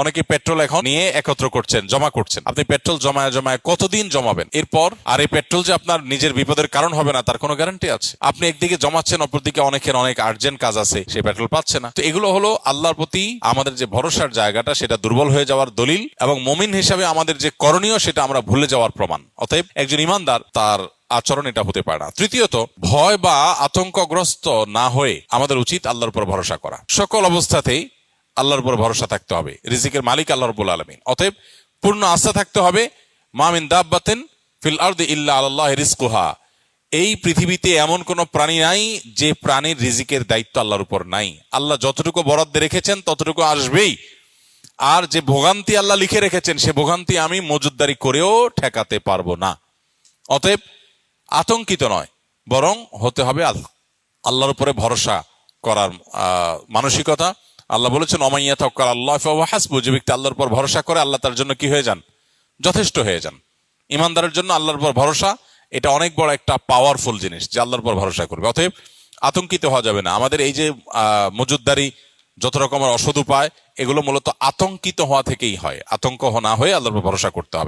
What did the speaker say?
অনেকে পেট্রোল এখন নিয়ে একত্র করছেন, জমা করছেন। আপনি পেট্রোল জমায় জমায় কতদিন জমাবেন? এরপর আর এই পেট্রোল যে আপনার নিজের বিপদের কারণ হবে না তার কোনো গ্যারান্টি আছে? আপনি একদিকে জমাচ্ছেন, অপরদিকে অনেকের অনেক আর্জেন্ট কাজ আছে, সে পেট্রোল পাচ্ছে না। তো এগুলো হলো আল্লাহর প্রতি আমাদের যে ভরসার জায়গাটা, সেটা দুর্বল হয়ে যাওয়ার দলিল, এবং মুমিন হিসাবে আমাদের যে করণীয় সেটা আমরা ভুলে যাওয়ার প্রমাণ। অতএব একজন ইমানদার তার আচরণ এটা হতে পারে না। তৃতীয়ত, ভয় বা আতঙ্কগ্রস্ত না হয়ে আমাদের উচিত আল্লাহর উপর ভরসা করা। সকল অবস্থাতেই আল্লাহর উপর ভরসা থাকতে হবে। রিজিকের মালিক আল্লাহ রাব্বুল আলামিন, অতএব পূর্ণ আস্থা থাকতে হবে। মা মিন দাব্বাতিন ফিল আরদি ইল্লা আলাল্লাহি রিজকুহা, এই পৃথিবীতে এমন কোন প্রাণী নাই যে প্রাণীর রিজিকের দায়িত্ব আল্লাহর উপর নাই। আল্লাহ যতটুকু বরাদ্দ রেখেছেন ততটুকু আসবেই, আর যে ভোগান্তি আল্লাহ লিখে রেখেছেন সে ভোগান্তি আমি মজুদদারি করেও ঠেকাতে পারবো না। অতএব আতঙ্কিত নয়, বরং হতে হবে আল্লাহর উপরে ভরসা করার মানসিকতা। আল্লাহ বলেছেন ওমাইয়া তাওয়াক্কাল আল্লাহ ফাহুয়া হাসবুহ, যে ব্যক্তি আল্লাহর উপর ভরসা করে আল্লাহ তার জন্য কি হয়ে যান? যথেষ্ট হয়ে যান। ইমানদারের জন্য আল্লাহর উপর ভরসা এটা অনেক বড় একটা পাওয়ারফুল জিনিস, যে আল্লাহর উপর ভরসা করবে। অতএব আতঙ্কিত হওয়া যাবে না। আমাদের এই যে মজুদদারি, যত রকমের অসৎ উপায়, এগুলো মূলত আতঙ্কিত হওয়া থেকেই হয়। আতঙ্ক না হয়ে আল্লাহর উপর ভরসা করতে হবে।